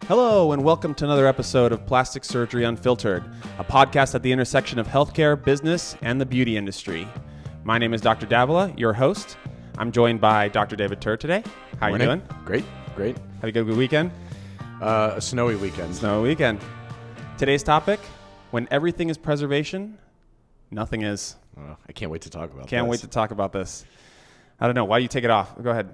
Hello, and welcome to another episode of Plastic Surgery Unfiltered, a podcast at the intersection of healthcare, business, and the beauty industry. My name is Dr. Davila, your host. I'm joined by Dr. David Tur today. How are you doing? Great. Have a good weekend? A snowy weekend. Today's topic, when everything is preservation, nothing is. I can't wait to talk about Can't wait to talk about this. I don't know. Why you take it off? Go ahead.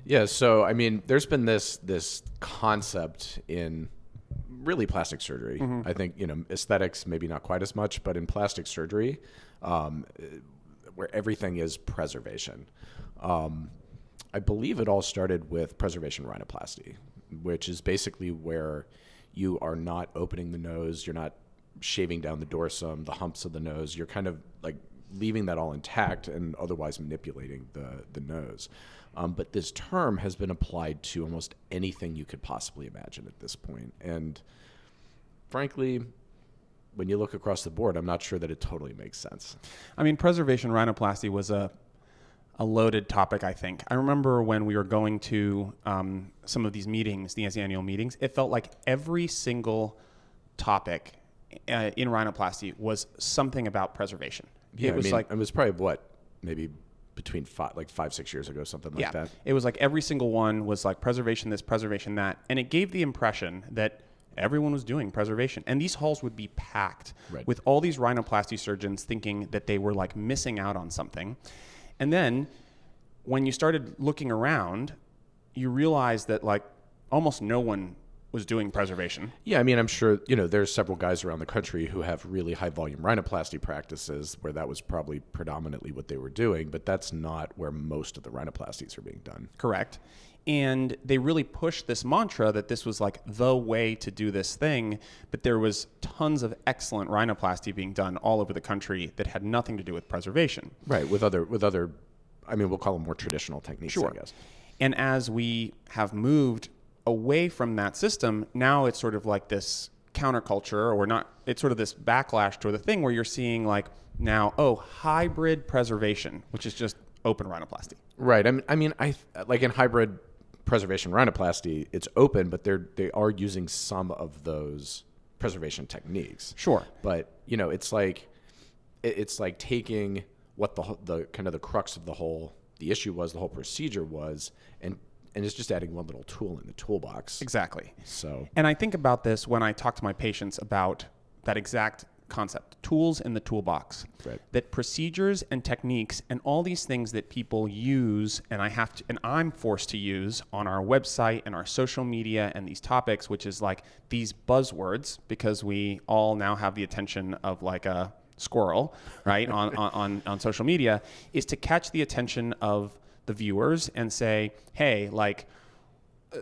Yeah, so, I mean, there's been this concept in really plastic surgery. Mm-hmm. I think, aesthetics, maybe not quite as much, but in plastic surgery, where everything is preservation. I believe it all started with preservation rhinoplasty, which is basically where you are not opening the nose, you're not shaving down the dorsum, the humps of the nose, you're kind of like leaving that all intact and otherwise manipulating the nose. But this term has been applied to almost anything you could possibly imagine at this point. And frankly, when you look across the board, I'm not sure that it totally makes sense. I mean, preservation rhinoplasty was a loaded topic, I think. I remember when we were going to some of these meetings, these annual meetings, it felt like every single topic in rhinoplasty was something about preservation. Yeah, it was probably maybe between 5-6 years ago, something like that. It was like every single one was like preservation this, preservation that. And it gave the impression that everyone was doing preservation. And these halls would be packed with all these rhinoplasty surgeons thinking that they were like missing out on something. And then when you started looking around, you realized that like almost no one was doing preservation. Yeah, I mean, I'm sure, there's several guys around the country who have really high volume rhinoplasty practices where that was probably predominantly what they were doing, but that's not where most of the rhinoplasties are being done. Correct. And they really pushed this mantra that this was like the way to do this thing, but there was tons of excellent rhinoplasty being done all over the country that had nothing to do with preservation. Right, with other, I mean, we'll call them more traditional techniques, sure. I guess. And as we have moved away from that system, now it's sort of like this counterculture, or not, it's sort of this backlash to the thing where you're seeing like now, hybrid preservation, which is just open rhinoplasty. Right. I mean, like in hybrid preservation rhinoplasty, it's open, but they are using some of those preservation techniques. Sure. But, it's like taking what the kind of the crux of the issue was, the whole procedure was, and it's just adding one little tool in the toolbox. Exactly. So, and I think about this when I talk to my patients about that exact concept, tools in the toolbox. Right. That procedures and techniques and all these things that people use, and I'm forced to use on our website and our social media and these topics, which is like these buzzwords, because we all now have the attention of like a squirrel, right, on social media, is to catch the attention of the viewers and say, hey, like,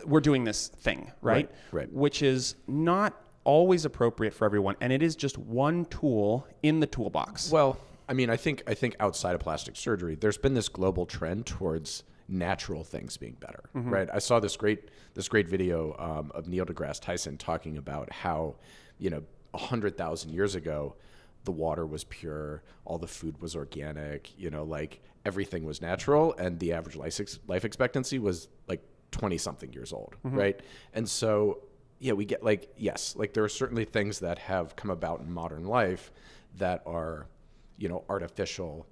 we're doing this thing, right? Which is not always appropriate for everyone, and it is just one tool in the toolbox. Well, I mean, I think outside of plastic surgery, there's been this global trend towards natural things being better, mm-hmm. right? I saw this great video of Neil deGrasse Tyson talking about how, 100,000 years ago, the water was pure, all the food was organic, like everything was natural, and the average life expectancy was like 20-something years old, mm-hmm. right? And so, yeah, we get like, yes, like there are certainly things that have come about in modern life that are, artificial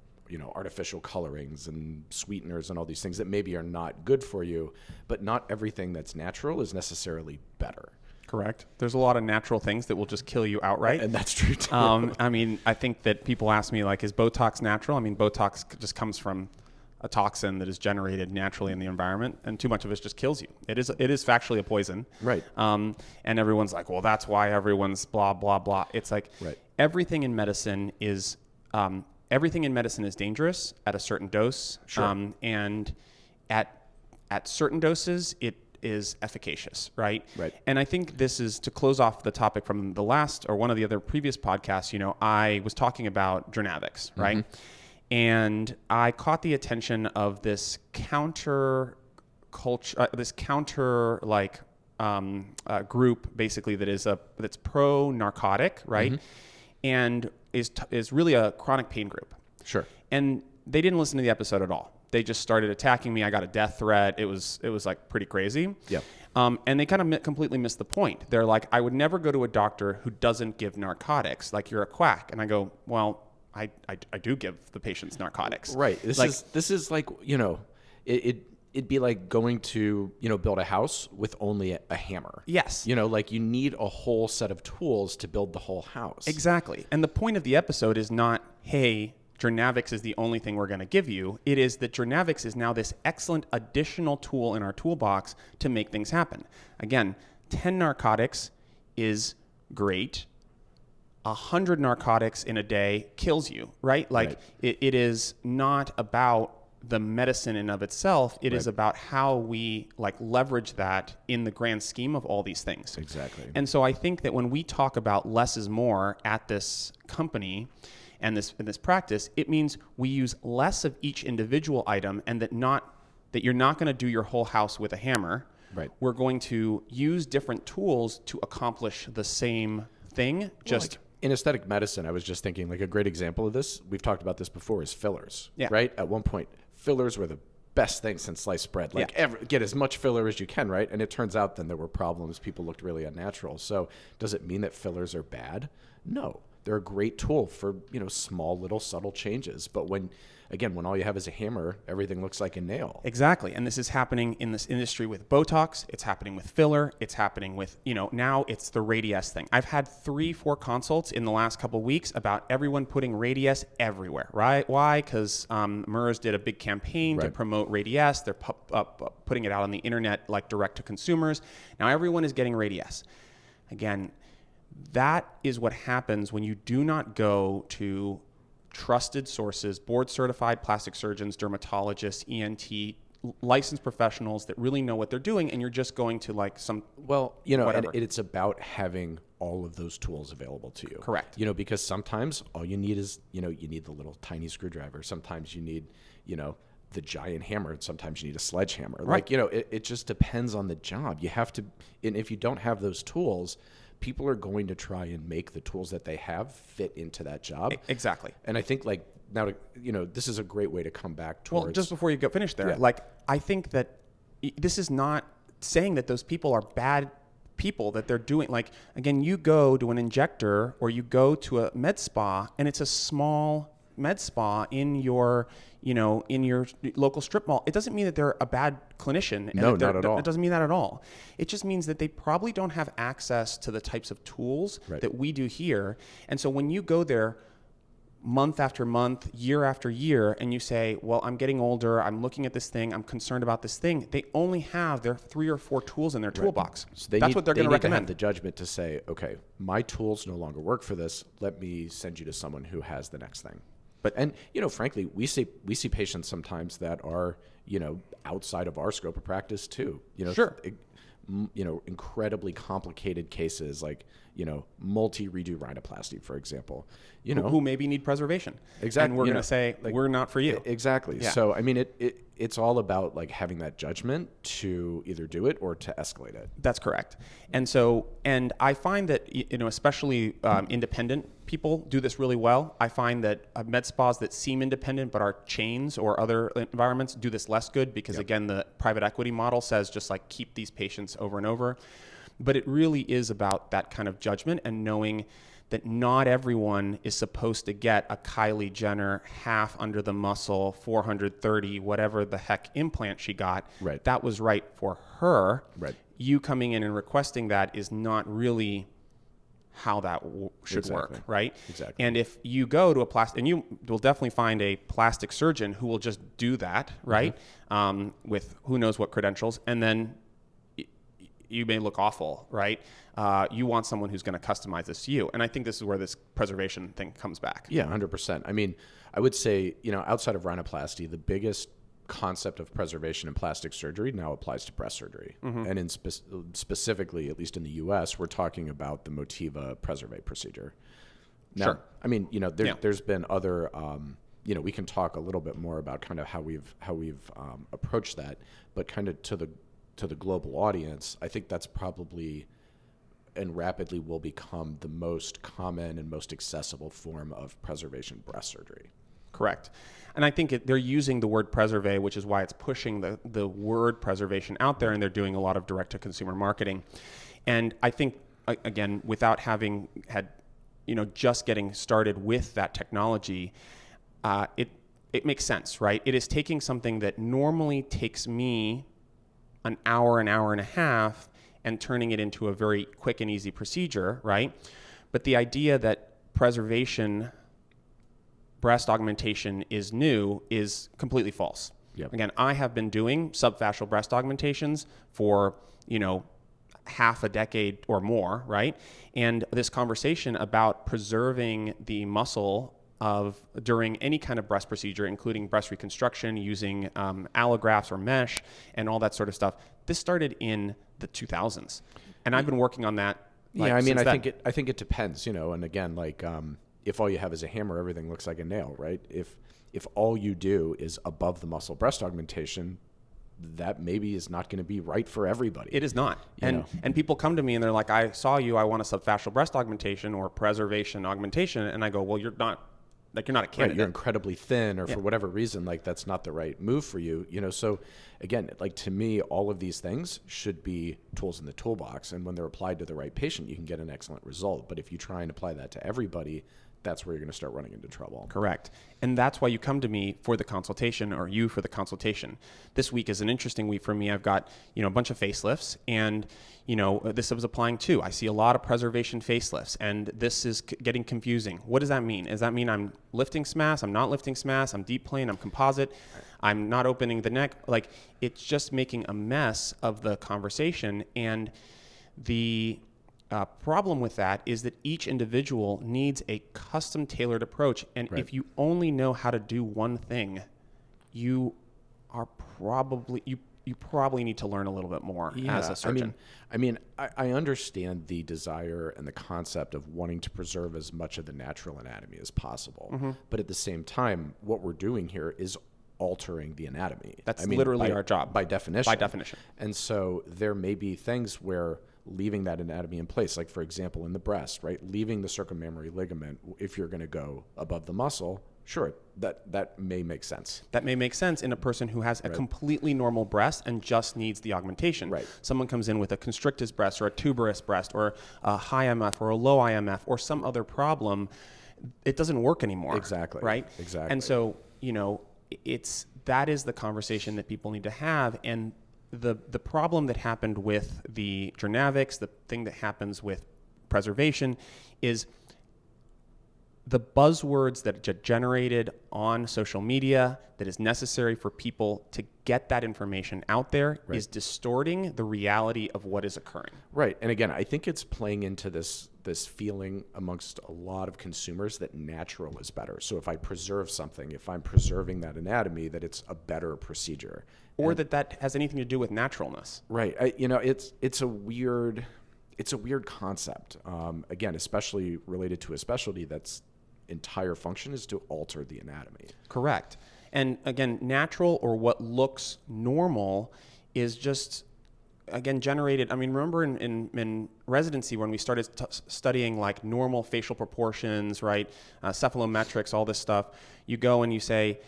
colorings and sweeteners and all these things that maybe are not good for you, but not everything that's natural is necessarily better. Correct. There's a lot of natural things that will just kill you outright. And that's true too. I mean, I think that people ask me like, is Botox natural? I mean, Botox just comes from a toxin that is generated naturally in the environment, and too much of it just kills you. It is factually a poison. Right. And everyone's like, well, that's why everyone's blah, blah, blah. It's like everything in medicine is dangerous at a certain dose. Sure. And at certain doses, it is efficacious, right? Right. And I think this is to close off the topic from the last or one of the other previous podcasts. I was talking about Journavx, right? Mm-hmm. And I caught the attention of this counter culture, group basically that's pro narcotic, right? Mm-hmm. And is really a chronic pain group. Sure. And they didn't listen to the episode at all. They just started attacking me. I got a death threat. It was like pretty crazy. Yeah. And they kind of completely miss the point. They're like, I would never go to a doctor who doesn't give narcotics. Like, you're a quack. And I go, well, I do give the patients narcotics. Right. This is like, it'd be like going to, build a house with only a hammer. Yes. Like you need a whole set of tools to build the whole house. Exactly. And the point of the episode is not, hey, Journavx is the only thing we're going to give you. It is that Journavx is now this excellent additional tool in our toolbox to make things happen. Again, 10 narcotics is great. 100 narcotics in a day kills you, right? Like Right. It is not about the medicine in of itself. It is about how we like leverage that in the grand scheme of all these things. Exactly. And so I think that when we talk about less is more at this company and this practice, it means we use less of each individual item, and that you're not going to do your whole house with a hammer. Right. We're going to use different tools to accomplish the same thing. In aesthetic medicine, I was just thinking, like, a great example of this, we've talked about this before, is fillers. Yeah. Right? At one point, fillers were the best thing since sliced bread. Like, get as much filler as you can, right? And it turns out then there were problems. People looked really unnatural. So does it mean that fillers are bad? No. They're a great tool for, small little subtle changes. But when all you have is a hammer, everything looks like a nail. Exactly. And this is happening in this industry with Botox. It's happening with filler. It's happening with, now it's the Radiesse thing. I've had 3-4 consults in the last couple of weeks about everyone putting Radiesse everywhere, right? Why? Because MERS did a big campaign to promote Radiesse. They're putting it out on the internet, like direct to consumers. Now everyone is getting Radiesse. Again, that is what happens when you do not go to trusted sources, board certified plastic surgeons, dermatologists, ENT, licensed professionals that really know what they're doing, and you're just going to like some and it's about having all of those tools available to you. Correct. Because sometimes all you need is, you need the little tiny screwdriver. Sometimes you need, the giant hammer, and sometimes you need a sledgehammer. Right. Like, it just depends on the job. You have to, and if you don't have those tools, people are going to try and make the tools that they have fit into that job. Exactly. And I think now, this is a great way to come back towards. Well, just before you go finish there, I think that this is not saying that those people are bad people, that they're doing, like, again, you go to an injector or you go to a med spa and it's a small med spa in your local strip mall. It doesn't mean that they're a bad clinician. No, not at all. It doesn't mean that at all. It just means that they probably don't have access to the types of tools that we do here. And so when you go there month after month, year after year, and you say, well, I'm getting older, I'm looking at this thing, I'm concerned about this thing, they only have their 3 or 4 tools in their toolbox. So that's what they're going to recommend. They need to have the judgment to say, okay, my tools no longer work for this. Let me send you to someone who has the next thing. And frankly, we see patients sometimes that are, outside of our scope of practice too. Sure. Incredibly complicated cases like, multi-redo rhinoplasty, for example. Who maybe need preservation. Exactly. And we're going to say, we're not for you. Exactly. Yeah. So, I mean, it's all about like having that judgment to either do it or to escalate it. That's correct. And I find that, especially independent people do this really well. I find that med spas that seem independent but are chains or other environments do this less good because, again, the private equity model says just like keep these patients over and over. But it really is about that kind of judgment and knowing that not everyone is supposed to get a Kylie Jenner half under the muscle 430 whatever the heck implant she got. Right. That was right for her. Right. You coming in and requesting that is not really how that should work, right? Exactly. And if you go to a plastic, and you will definitely find a plastic surgeon who will just do that, right? Mm-hmm. With who knows what credentials, and then you may look awful, right? You want someone who's going to customize this to you. And I think this is where this preservation thing comes back. Yeah, 100%. I mean, I would say, outside of rhinoplasty, the biggest concept of preservation in plastic surgery now applies to breast surgery. Mm-hmm. And specifically, at least in the US, we're talking about the Motiva Preservate procedure. Now, sure. I mean, there's been other, we can talk a little bit more about kind of how we've approached that, but kind of to the global audience, I think that's probably and rapidly will become the most common and most accessible form of preservation breast surgery. Correct. And I think they're using the word preserve, which is why it's pushing the word preservation out there, and they're doing a lot of direct-to-consumer marketing. And I think, again, without having had, just getting started with that technology, it makes sense, right? It is taking something that normally takes me an hour and a half and turning it into a very quick and easy procedure, right? But the idea that preservation, breast augmentation is new is completely false. Yep. Again, I have been doing subfascial breast augmentations for, half a decade or more, right? And this conversation about preserving the muscle during any kind of breast procedure, including breast reconstruction using allografts or mesh and all that sort of stuff, this started in the 2000s. And I've been working on that. I think it depends, and again, if all you have is a hammer, everything looks like a nail, right? If all you do is above the muscle breast augmentation, that maybe is not going to be right for everybody. It is not. And people come to me and they're like, I saw you, I want a subfascial breast augmentation or preservation augmentation. And I go, well, you're not a candidate. Right, you're incredibly thin, or for whatever reason, that's not the right move for you. So again, to me, all of these things should be tools in the toolbox. And when they're applied to the right patient, you can get an excellent result. But if you try and apply that to everybody, that's where you're going to start running into trouble. Correct. And that's why you come to me for the consultation, or you for the consultation. This week is an interesting week for me. I've got, a bunch of facelifts, and, this was applying too. I see a lot of preservation facelifts, and this is getting confusing. What does that mean? Does that mean I'm lifting SMAS? I'm not lifting SMAS? I'm deep plane? I'm composite? I'm not opening the neck? It's just making a mess of the conversation. And the problem with that is that each individual needs a custom tailored approach. And if you only know how to do one thing, you probably need to learn a little bit more as a surgeon. I understand the desire and the concept of wanting to preserve as much of the natural anatomy as possible. Mm-hmm. But at the same time, what we're doing here is altering the anatomy. That's literally our job. By definition. By definition. And so there may be things where leaving that anatomy in place, like for example in the breast, right? Leaving the circummammary ligament, if you're going to go above the muscle, sure, that may make sense. That may make sense in a person who has a completely normal breast and just needs the augmentation. Right. Someone comes in with a constrictus breast or a tuberous breast or a high IMF or a low IMF or some other problem, it doesn't work anymore. Exactly. Right? Exactly. And so, that is the conversation that people need to have. And the problem that happened with the Journavix, the thing that happens with preservation, is the buzzwords that get generated on social media that is necessary for people to get that information out there is distorting the reality of what is occurring. Right. And again, I think it's playing into this feeling amongst a lot of consumers that natural is better. So if I preserve something, if I'm preserving that anatomy, that it's a better procedure. Or that has anything to do with naturalness. Right. It's a weird concept. Again, especially related to a specialty that's entire function is to alter the anatomy. Correct. And again, natural, or what looks normal, is just, again, generated. Remember in residency when we started studying normal facial proportions, right? Cephalometrics, all this stuff. You go and you say,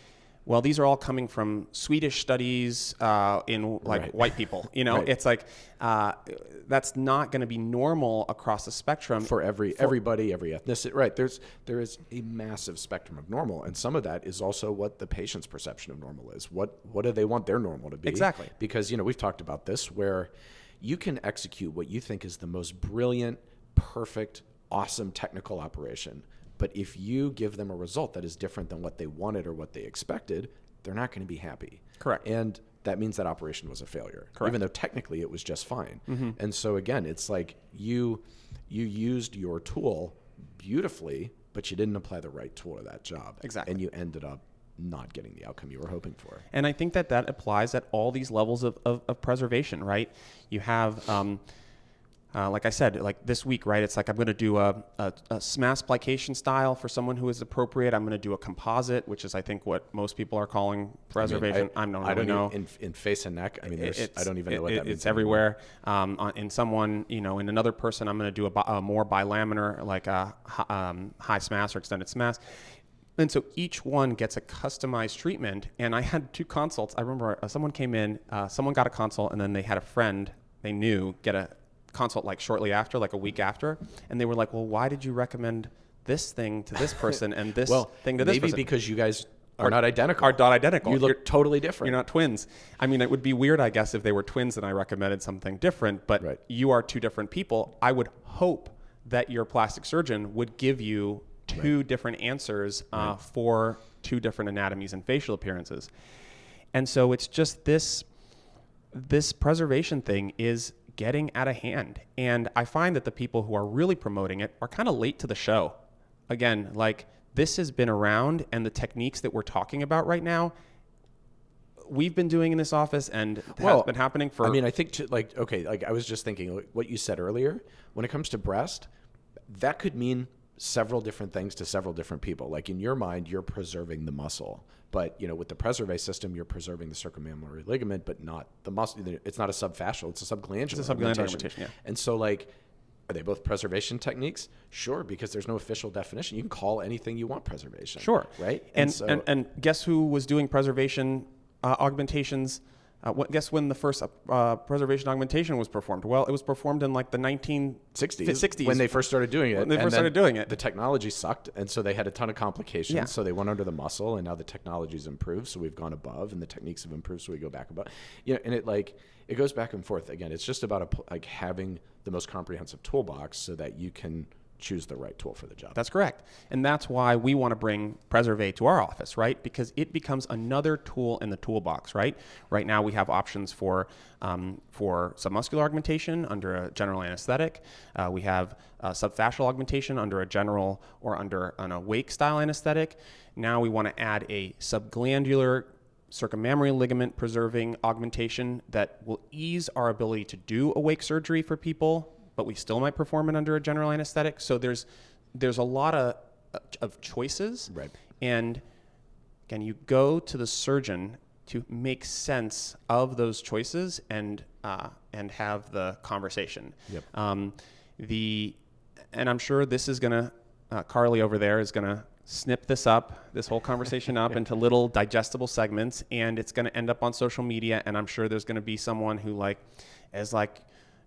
well, these are all coming from Swedish studies in white people. It's that's not going to be normal across the spectrum for everybody, every ethnicity. Right. There is a massive spectrum of normal, and some of that is also what the patient's perception of normal is. What do they want their normal to be? Exactly. Because we've talked about this, where you can execute what you think is the most brilliant, perfect, awesome technical operation. But if you give them a result that is different than what they wanted or what they expected, they're not going to be happy. Correct. And that means that operation was a failure. Correct. Even though technically it was just fine. Mm-hmm. And so again, it's like you used your tool beautifully, but you didn't apply the right tool to that job. Exactly. And you ended up not getting the outcome you were hoping for. And I think that applies at all these levels of preservation, right? You have... like I said, this week, right? It's I'm going to do a SMAS plication style for someone who is appropriate. I'm going to do a composite, which is, I think, what most people are calling preservation. I don't know. In face and neck, I don't even know what that means. It's everywhere. In someone, in another person, I'm going to do a more bilaminar, high SMAS or extended SMAS. And so each one gets a customized treatment. And I had 2 consults. I remember someone came in, someone got a consult, and then they had a friend they knew get a consult like shortly after, like a week after. And they were like, well, why did you recommend this thing to this person and this thing to this person? Maybe because you guys are not identical. Are not identical. You look totally different. You're not twins. I mean, it would be weird, I guess, if they were twins and I recommended something different, but you are 2 different people. I would hope that your plastic surgeon would give you 2 different answers for 2 different anatomies and facial appearances. And so it's just this preservation thing is getting out of hand. And I find that the people who are really promoting it are kind of late to the show. Again, like, this has been around, and the techniques that we're talking about right now, we've been doing in this office, and has been happening for... I mean, I think, I was just thinking, like, what you said earlier, when it comes to breast, that could mean several different things to several different people. Like, in your mind, you're preserving the muscle. But, with the Preservé system, you're preserving the circummammary ligament, but not the muscle. It's not a subfascial, it's a subglandular. It's a subglandular augmentation, yeah. And so, like... Are they both preservation techniques? Sure, because there's no official definition. You can call anything you want preservation. Sure. Right? And guess who was doing preservation augmentations? Guess when the first preservation augmentation was performed? Well, it was performed in like the 1960s. When they first started doing it. When they first started doing it. The technology sucked, and so they had a ton of complications. Yeah. So they went under the muscle, and now the technology's improved, so we've gone above, and the techniques have improved, so we go back above. And it goes back and forth. Again, it's just about having the most comprehensive toolbox so that you can choose the right tool for the job. That's correct. And that's why we want to bring Preservé to our office, right? Because it becomes another tool in the toolbox, right? Right now we have options for submuscular augmentation under a general anesthetic. We have subfascial augmentation under a general or under an awake style anesthetic. Now we want to add a subglandular circummammary ligament preserving augmentation that will ease our ability to do awake surgery for people, but we still might perform it under a general anesthetic. So there's a lot of choices. Right. And again, you go to the surgeon to make sense of those choices and have the conversation. Yep. And I'm sure this is gonna Carly over there is gonna snip this whole conversation up into little digestible segments, and it's going to end up on social media. And I'm sure there's going to be someone who is like,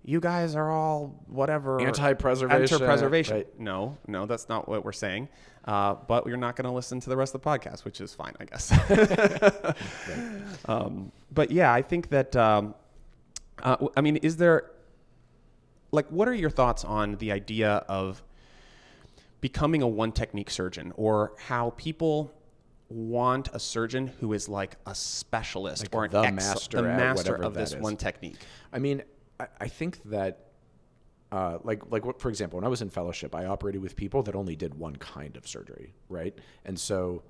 you guys are all whatever. Anti-preservation. Right. No, that's not what we're saying. But you're not going to listen to the rest of the podcast, which is fine, I guess. Right. But yeah, I think that, I mean, is there, what are your thoughts on the idea of becoming a one technique surgeon, or how people want a surgeon who is like a specialist or the master of this one technique? I mean, I think that, for example, when I was in fellowship, I operated with people that only did one kind of surgery, right? And so,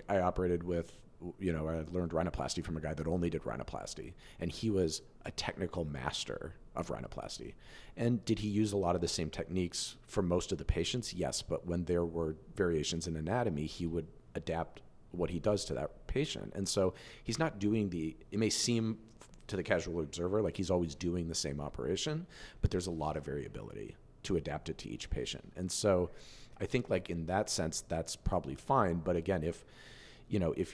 I operated with, I learned rhinoplasty from a guy that only did rhinoplasty, and he was a technical master of rhinoplasty. And did he use a lot of the same techniques for most of the patients? Yes, but when there were variations in anatomy, he would adapt what he does to that patient. And so he's not doing it may seem to the casual observer like he's always doing the same operation, but there's a lot of variability to adapt it to each patient. And so I think in that sense, that's probably fine. But again, if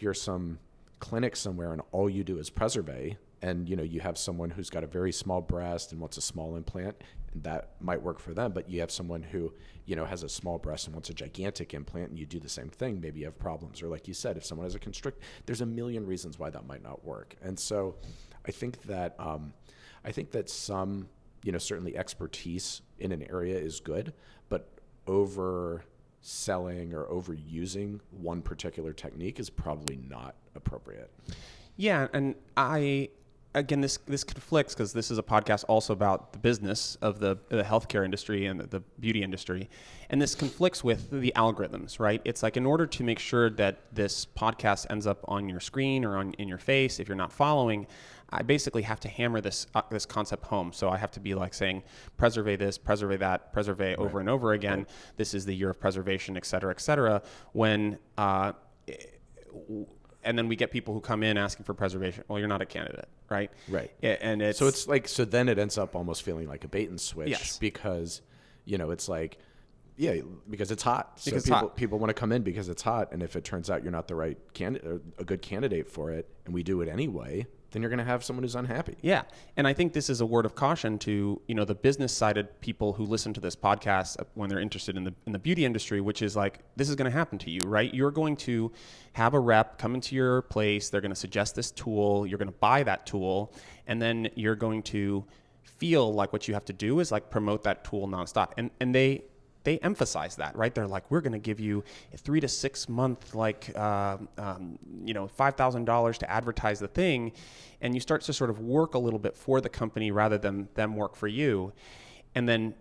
you're some clinic somewhere and all you do is Preservé, and you have someone who's got a very small breast and wants a small implant, and that might work for them, but you have someone who has a small breast and wants a gigantic implant, and you do the same thing, maybe you have problems. Or like you said, if someone has a constrict, there's a million reasons why that might not work. And so I think that some certainly expertise in an area is good, but overselling or overusing one particular technique is probably not appropriate. Yeah, and again, this conflicts because this is a podcast also about the business of the healthcare industry and the beauty industry. And this conflicts with the algorithms, right? It's like, in order to make sure that this podcast ends up on your screen or in your face, if you're not following, I basically have to hammer this concept home. So I have to be saying, Preservé this, Preservé that, Preservé over and over again. Right. This is the year of preservation, et cetera, when... and then we get people who come in asking for preservation. Well, you're not a candidate, right? Right. And so then it ends up almost feeling like a bait and switch. Yes. Because, it's like, Yeah, because it's hot. So Because it's hot. people want to come in because it's hot, and if it turns out you're not the right candidate, a good candidate for it, and we do it anyway, then you're going to have someone who's unhappy. Yeah. And I think this is a word of caution to, the business-sided people who listen to this podcast when they're interested in the beauty industry, which is like, this is going to happen to you, right? You're going to have a rep come into your place. They're going to suggest this tool. You're going to buy that tool. And then you're going to feel like what you have to do is like promote that tool nonstop. And they emphasize that, right? They're like, we're going to give you a 3 to 6 month, $5,000 to advertise the thing. And you start to sort of work a little bit for the company rather than them work for you. And then,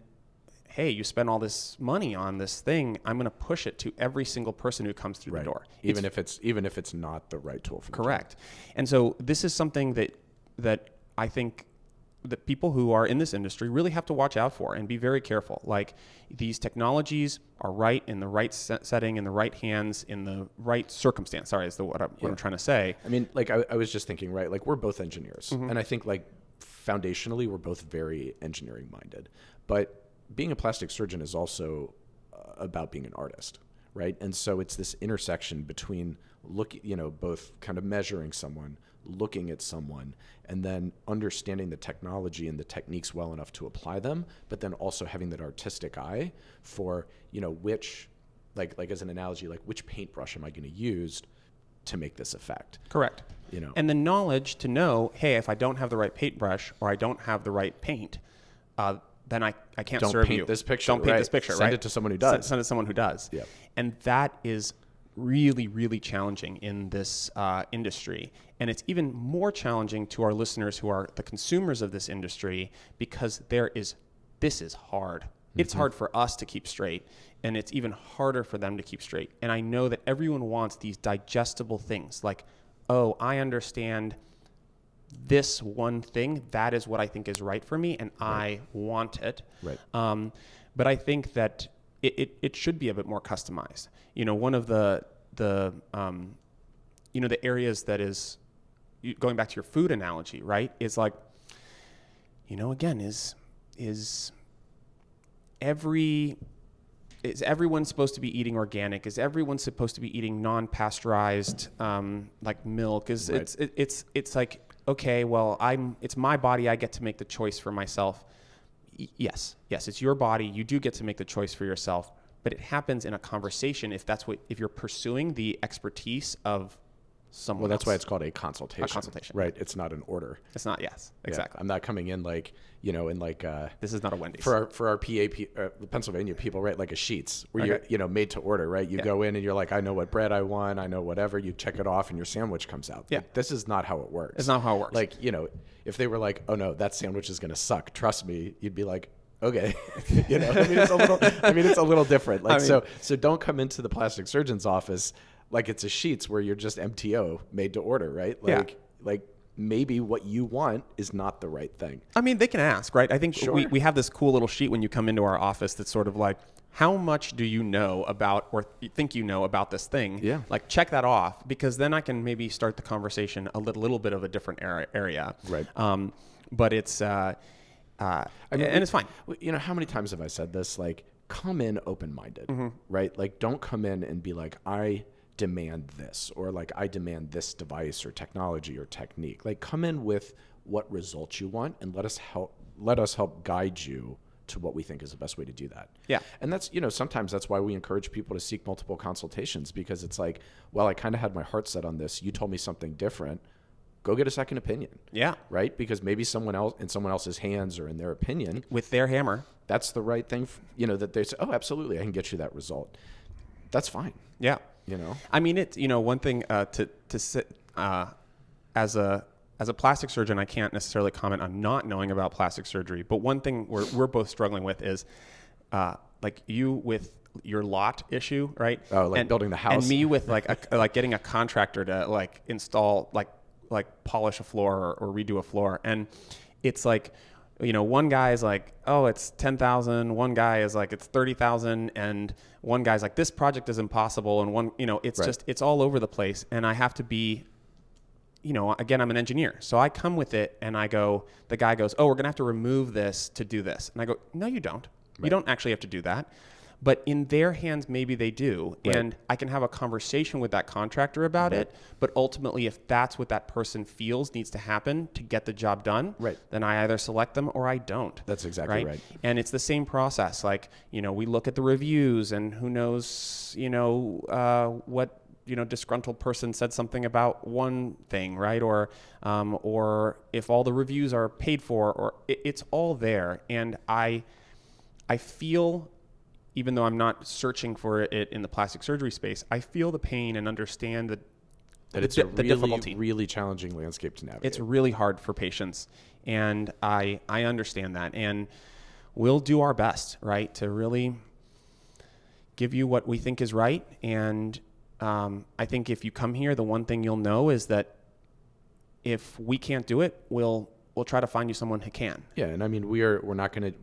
hey, you spend all this money on this thing. I'm going to push it to every single person who comes through the door. Even if it's not the right tool for them. Correct. And so this is something that I think that people who are in this industry really have to watch out for and be very careful. Like, these technologies are right in the right setting, in the right hands, in the right circumstance. Sorry, is what I'm trying to say. I mean, like I was just thinking, right? Like, we're both engineers, and I think like foundationally we're both very engineering minded. But being a plastic surgeon is also about being an artist, right? And so it's this intersection between both kind of measuring someone, looking at someone, and then understanding the technology and the techniques well enough to apply them, but then also having that artistic eye for, which, like as an analogy, like which paintbrush am I going to use to make this effect? Correct. And the knowledge to know, hey, if I don't have the right paintbrush or I don't have the right paint, then I can't don't serve paint you. This picture. Don't paint this picture. Send it to someone who does. Send it to someone who does. Yeah. And that is really, really challenging in this industry. And it's even more challenging to our listeners who are the consumers of this industry, because this is hard. It's hard for us to keep straight, and it's even harder for them to keep straight. And I know that everyone wants these digestible things like, oh, I understand this one thing. That is what I think is right for me, and I want it. Right. But I think that it should be a bit more customized. One of the areas that is, going back to your food analogy, right, is like, again, is everyone supposed to be eating organic? Is everyone supposed to be eating non-pasteurized, like milk? Right. It's like, okay, well, it's my body. I get to make the choice for myself. Yes, it's your body. You do get to make the choice for yourself, but it happens in a conversation if you're pursuing the expertise of someone Well, that's else. why it's called a consultation. A consultation. Right. It's not an order. It's not, yes, exactly. Yeah, I'm not coming in like, in like... this is not a Wendy's. For our Pennsylvania people, right? Like a Sheetz, where you're, made to order, right? You go in and you're like, I know what bread I want. I know whatever. You check it off and your sandwich comes out. Yeah. Like, this is not how it works. It's not how it works. Like, if they were like, oh no, that sandwich is going to suck. Trust me. You'd be like, okay. It's a little different. Like, so don't come into the plastic surgeon's office like it's a Sheetz where you're just MTO, made to order, right? Like maybe what you want is not the right thing. I mean, they can ask, right? I think Sure. we have this cool little sheet when you come into our office that's sort of like, how much do you know about, or think you know about this thing? Yeah. Like, check that off, because then I can maybe start the conversation a little bit of a different area. Right. But it's, and it's fine. How many times have I said this? Like, come in open-minded, Mm-hmm. right? Like, don't come in and be like, I demand this, or like, I demand this device or technology or technique. Like, come in with what results you want, and let us help guide you to what we think is the best way to do that. Yeah. And that's, sometimes that's why we encourage people to seek multiple consultations, because it's like, well, I kind of had my heart set on this. You told me something different. Go get a second opinion. Yeah. Right? Because maybe someone else, in someone else's hands or in their opinion, With their hammer. that's the right thing, that they say, oh, absolutely, I can get you that result. That's fine. Yeah. I mean, it's, one thing to sit as a plastic surgeon, I can't necessarily comment on not knowing about plastic surgery, but one thing we're both struggling with is like you with your lot issue, right? Oh, like building the house. And me with like getting a contractor to like install, like polish a floor or redo a floor. And it's like, one guy is like, oh, it's 10,000. One guy is like, it's 30,000. And one guy's like, this project is impossible. And one, it's Right. just, it's all over the place. And I have to be, again, I'm an engineer. So I come with it and the guy goes, oh, we're going to have to remove this to do this. And I go, no, you don't. Right. You don't actually have to do that. But in their hands, maybe they do. Right. And I can have a conversation with that contractor about it. But ultimately, if that's what that person feels needs to happen to get the job done, then I either select them or I don't. That's exactly right. And it's the same process. Like, we look at the reviews and who knows, what, disgruntled person said something about one thing, right? Or if all the reviews are paid for, or it's all there. And I feel, even though I'm not searching for it in the plastic surgery space, I feel the pain and understand that it's a really, really challenging landscape to navigate. It's really hard for patients. And I understand that. And we'll do our best, right, to really give you what we think is right. And I think if you come here, the one thing you'll know is that if we can't do it, we'll try to find you someone who can. Yeah, and I mean, we're not going to,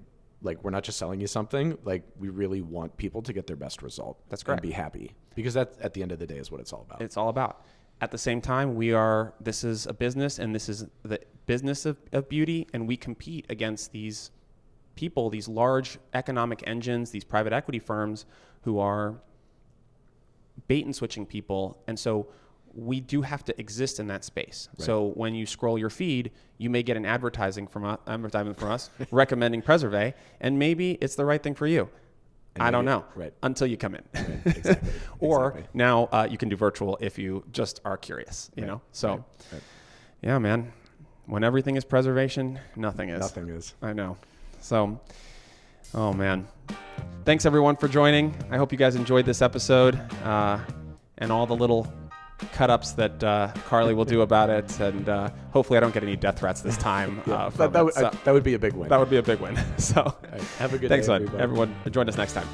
we're not just selling you something. Like, we really want people to get their best result. That's correct. And be happy, because that, at the end of the day, is what it's all about. It's all about. At the same time, this is a business, and this is the business of beauty, and we compete against these people, these large economic engines, these private equity firms who are bait and switching people. And so we do have to exist in that space. Right. So when you scroll your feed, you may get an advertising from us recommending Preservé, and maybe it's the right thing for you. And I don't know until you come in. Right, exactly. Or now you can do virtual if you just are curious, you know? So yeah, man, when everything is preservation, nothing is. Nothing is. I know. So, oh man. Thanks everyone for joining. I hope you guys enjoyed this episode and all the little cut-ups that Carly will do about it. And hopefully I don't get any death threats this time. That would be a big win. That would be a big win. So have a good thanks, day, everyone. Join us next time.